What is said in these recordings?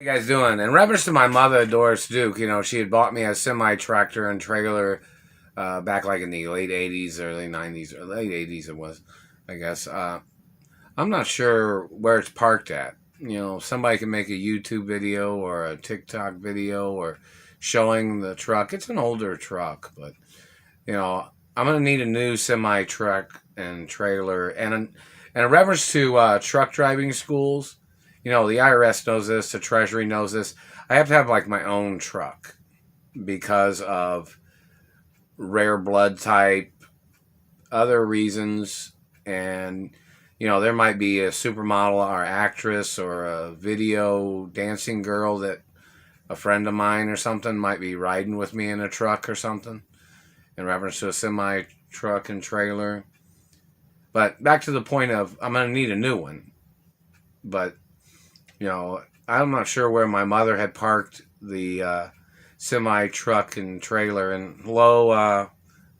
You guys doing? In reference to my mother, Doris Duke, she had bought me a semi tractor and trailer back like in the late 80s, early 90s, or late 80s it was, I guess. I'm not sure where it's parked at. Somebody can make a YouTube video or a TikTok video or showing the truck. It's an older truck, but, I'm going to need a new semi truck and trailer. And in reference to truck driving schools, the IRS knows this, the Treasury knows this. I have to have like my own truck because of rare blood type, other reasons, and there might be a supermodel or actress or a video dancing girl that a friend of mine or something might be riding with me in a truck or something in reference to a semi truck and trailer. But back to the point of I'm going to need a new one. But I'm not sure where my mother had parked the semi truck and trailer. And hello,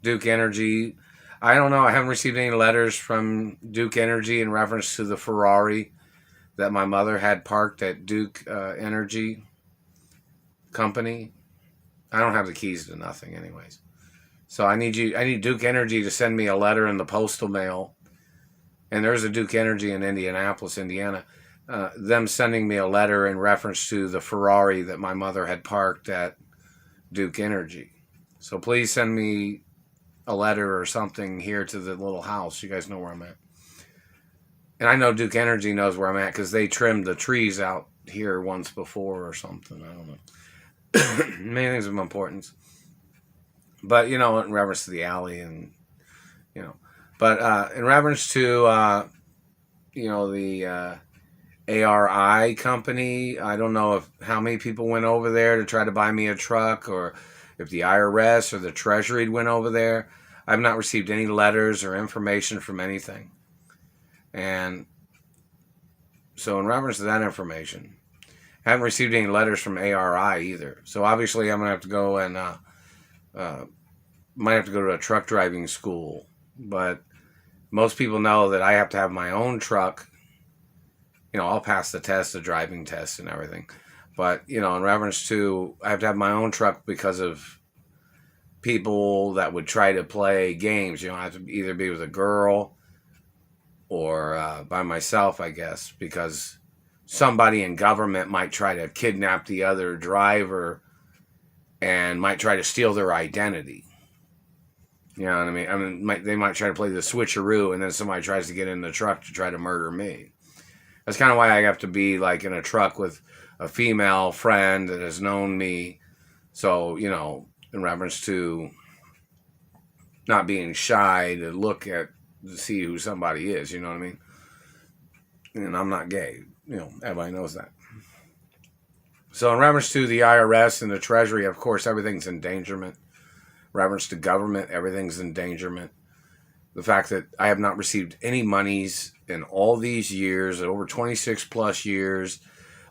Duke Energy. I don't know. I haven't received any letters from Duke Energy in reference to the Ferrari that my mother had parked at Duke Energy Company. I don't have the keys to nothing, anyways. So I need Duke Energy to send me a letter in the postal mail. And there's a Duke Energy in Indianapolis, Indiana. Them sending me a letter in reference to the Ferrari that my mother had parked at Duke Energy. So please send me a letter or something here to the little house. You guys know where I'm at. And I know Duke Energy knows where I'm at because they trimmed the trees out here once before or something. I don't know. Many things of importance. But, in reference to the alley and, But in reference to, the ARI company, I don't know how many people went over there to try to buy me a truck or if the IRS or the Treasury went over there. I've not received any letters or information from anything. And so in reference to that information, I haven't received any letters from ARI either. So obviously I'm going to have to go and might have to go to a truck driving school. But most people know that I have to have my own truck. I'll pass the test, the driving test and everything. But, in reference to, I have to have my own truck because of people that would try to play games. I have to either be with a girl or by myself, I guess, because somebody in government might try to kidnap the other driver and might try to steal their identity. You know what I mean? They might try to play the switcheroo and then somebody tries to get in the truck to try to murder me. That's kind of why I have to be like in a truck with a female friend that has known me. So, in reference to not being shy to see who somebody is, you know what I mean? And I'm not gay. Everybody knows that. So in reference to the IRS and the Treasury, of course, everything's endangerment. Reference to government, everything's endangerment. The fact that I have not received any monies in all these years, over 26 plus years,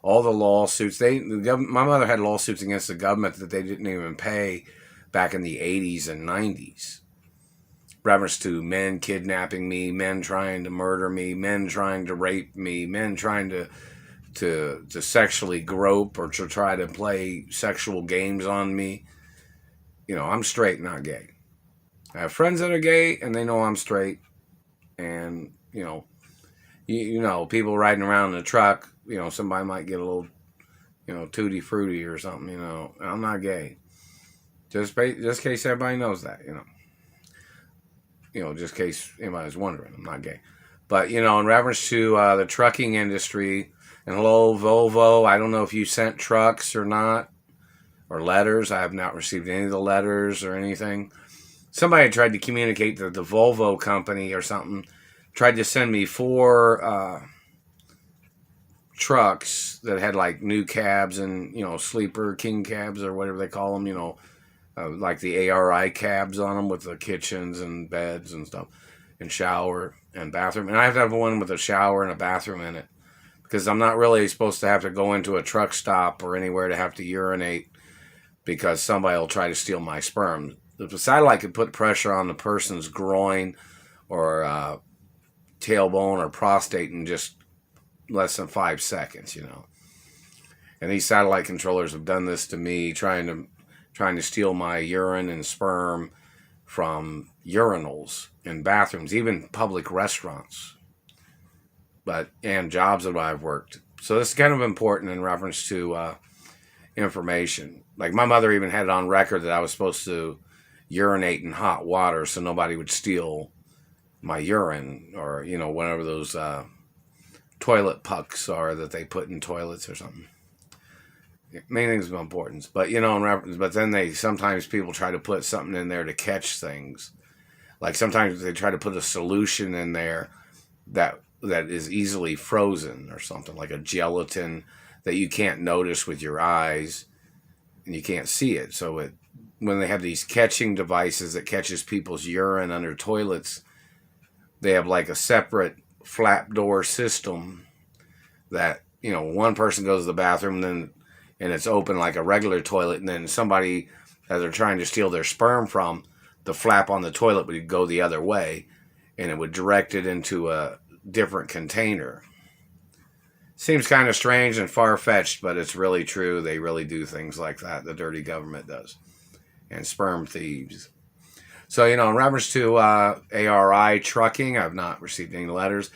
all the lawsuits. My mother had lawsuits against the government that they didn't even pay back in the 80s and 90s. Reference to men kidnapping me, men trying to murder me, men trying to rape me, men trying to sexually grope or to try to play sexual games on me. I'm straight, not gay. I have friends that are gay, and they know I'm straight. And, people riding around in a truck, somebody might get a little, tutti frutti or something, I'm not gay. Just in case everybody knows that, just in case anybody's wondering, I'm not gay. But, in reference to the trucking industry, and hello, Volvo, I don't know if you sent trucks or not, or letters. I have not received any of the letters or anything. Somebody tried to communicate that the Volvo company or something tried to send me 4 trucks that had like new cabs and, sleeper king cabs or whatever they call them, like the ARI cabs on them with the kitchens and beds and stuff and shower and bathroom. And I have to have one with a shower and a bathroom in it because I'm not really supposed to have to go into a truck stop or anywhere to have to urinate because somebody will try to steal my sperm. The satellite could put pressure on the person's groin or tailbone or prostate in just less than 5 seconds, And these satellite controllers have done this to me, trying to steal my urine and sperm from urinals in bathrooms, even public restaurants, and jobs that I've worked. So this is kind of important in reference to information. Like my mother even had it on record that I was supposed to urinate in hot water so nobody would steal my urine, or whatever those toilet pucks are that they put in toilets or something. Many things of importance, but but then sometimes people try to put something in there to catch things. Like sometimes they try to put a solution in there that is easily frozen or something, like a gelatin that you can't notice with your eyes and you can't see it. So when they have these catching devices that catches people's urine under toilets, they have like a separate flap door system that, one person goes to the bathroom and it's open like a regular toilet, and then somebody that they're trying to steal their sperm from, the flap on the toilet would go the other way and it would direct it into a different container. Seems kind of strange and far-fetched, but it's really true. They really do things like that. The dirty government does. And sperm thieves. So, in reference to ARI trucking, I've not received any letters.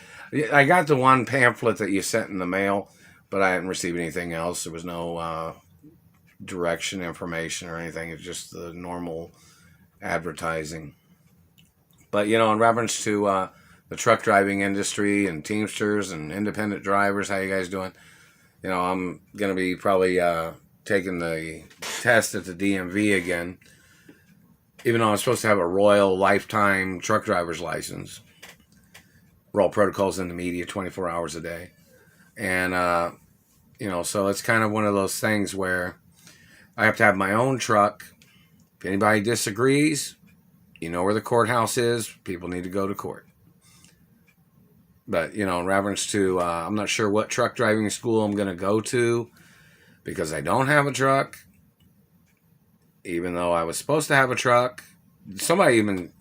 I got the one pamphlet that you sent in the mail, but I hadn't received anything else. There was no direction information or anything. It's just the normal advertising. But, in reference to the truck driving industry and Teamsters and independent drivers, how you guys doing? I'm going to be probably taking the test at the DMV again, even though I'm supposed to have a Royal lifetime truck driver's license. Roll protocols in the media 24 hours a day. And, so it's kind of one of those things where I have to have my own truck. If anybody disagrees, where the courthouse is. People need to go to court. But, in reference to, I'm not sure what truck driving school I'm going to go to because I don't have a truck. Even though I was supposed to have a truck. Somebody even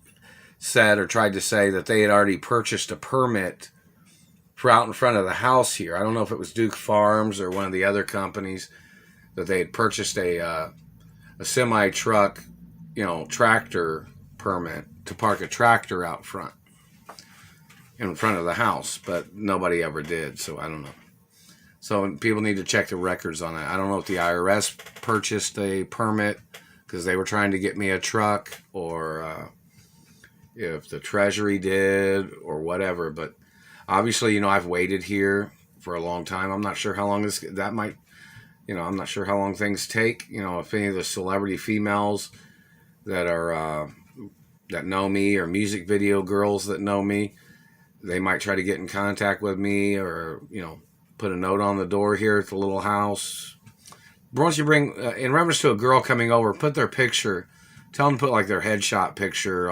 said or tried to say that they had already purchased a permit for out in front of the house here. I don't know if it was Duke Farms or one of the other companies, that they had purchased a semi-truck, tractor permit to park a tractor out front in front of the house, but nobody ever did, so I don't know. So people need to check the records on that. I don't know if the IRS purchased a permit because they were trying to get me a truck, or if the Treasury did, or whatever. But obviously, I've waited here for a long time. I'm not sure how long I'm not sure how long things take. If any of the celebrity females that are that know me, or music video girls that know me, they might try to get in contact with me, or put a note on the door here at the little house. Once you bring, in reference to a girl coming over, put their picture, tell them to put like their headshot picture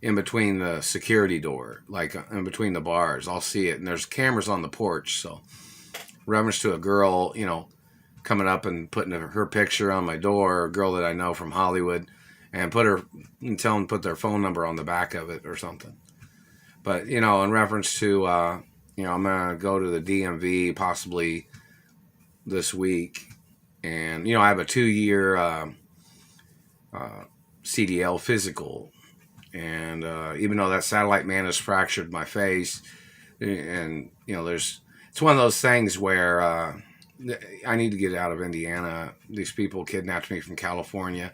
in between the security door, like in between the bars. I'll see it, and there's cameras on the porch. So, in reference to a girl, coming up and putting her picture on my door, a girl that I know from Hollywood, and tell them to put their phone number on the back of it or something. But, in reference to, I'm going to go to the DMV possibly this week. And, I have a 2-year CDL physical. And even though that satellite man has fractured my face, and, it's one of those things where I need to get out of Indiana. These people kidnapped me from California.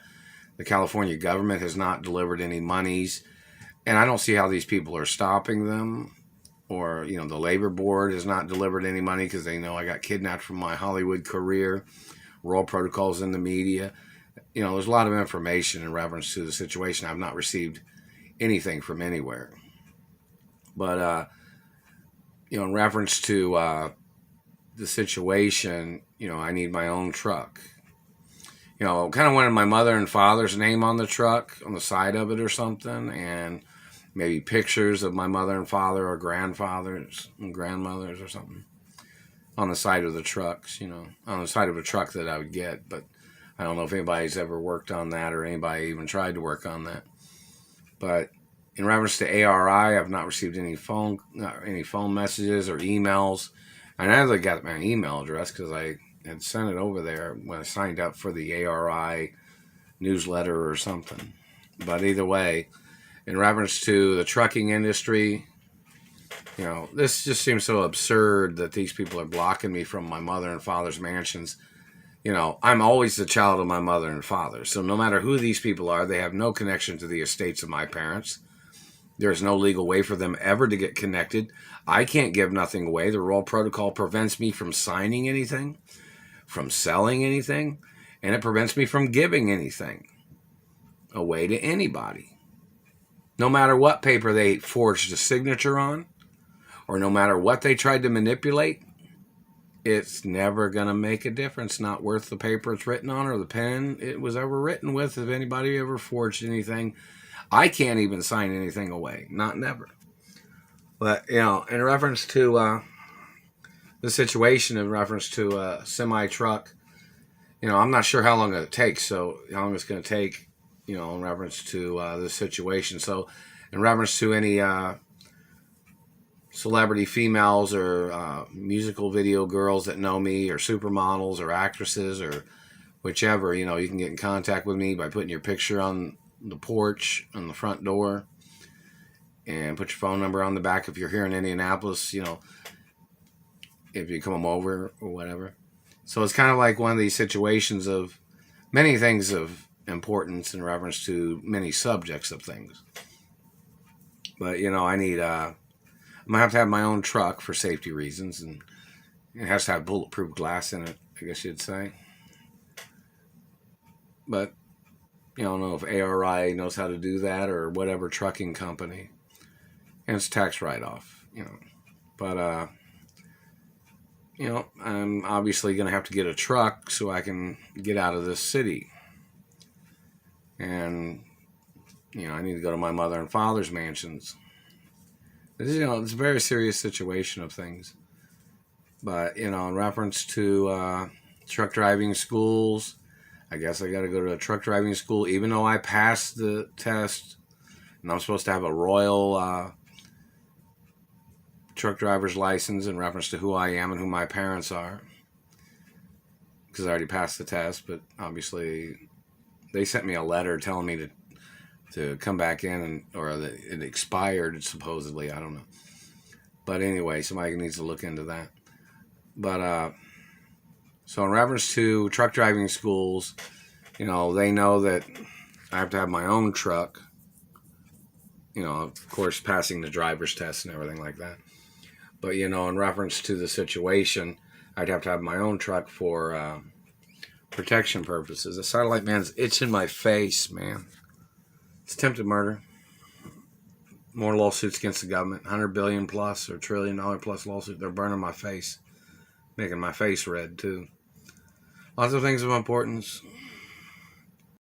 The California government has not delivered any monies. And I don't see how these people are stopping them. Or, the labor board has not delivered any money because they know I got kidnapped from my Hollywood career. Roll protocols in the media. There's a lot of information in reference to the situation. I've not received anything from anywhere. But, in reference to the situation, I need my own truck. Kind of wanted my mother and father's name on the truck, on the side of it or something, and maybe pictures of my mother and father, or grandfathers and grandmothers or something on the side of the trucks, on the side of a truck that I would get. But I don't know if anybody's ever worked on that, or anybody even tried to work on that. But in reference to ARI, I've not received any phone messages or emails. I never got my email address because I had sent it over there when I signed up for the ARI newsletter or something. But either way, in reference to the trucking industry, you know, this just seems so absurd that these people are blocking me from my mother and father's mansions. You know, I'm always the child of my mother and father. So no matter who these people are, they have no connection to the estates of my parents. There's no legal way for them ever to get connected. I can't give nothing away. The Royal Protocol prevents me from signing anything, from selling anything, and it prevents me from giving anything away to anybody. No matter what paper they forged a signature on, or no matter what they tried to manipulate, it's never going to make a difference. Not worth the paper it's written on or the pen it was ever written with. If anybody ever forged anything, I can't even sign anything away. Not never. But, you know, in reference to the situation, in reference to a semi-truck, you know, I'm not sure how long it takes. So how long it's going to take, you know, in reference to this situation. So in reference to any celebrity females or musical video girls that know me, or supermodels or actresses or whichever, you know, you can get in contact with me by putting your picture on the porch on the front door and put your phone number on the back if you're here in Indianapolis, you know, if you come over or whatever. So it's kind of like one of these situations of many things of importance in reference to many subjects of things. But, you know, I need I'm going to have my own truck for safety reasons, and it has to have bulletproof glass in it, I guess you'd say. But, you know, I don't know if ARI knows how to do that or whatever trucking company. And it's tax write-off, you know. But, you know, I'm obviously going to have to get a truck so I can get out of this city. And, you know, I need to go to my mother and father's mansions. You know, it's a very serious situation of things. But, you know, in reference to truck driving schools, I guess I got to go to a truck driving school, even though I passed the test and I'm supposed to have a royal truck driver's license in reference to who I am and who my parents are, because I already passed the test. But obviously they sent me a letter telling me to come back in, and or that it expired supposedly. I don't know. But anyway, somebody needs to look into that. But so in reference to truck driving schools, you know, they know that I have to have my own truck. You know, of course, passing the driver's test and everything like that. But, you know, in reference to the situation, I'd have to have my own truck for protection purposes. The satellite man's itching my face, man. It's attempted murder. More lawsuits against the government. $100 billion plus or $1 trillion plus lawsuit. They're burning my face. Making my face red, too. Lots of things of importance.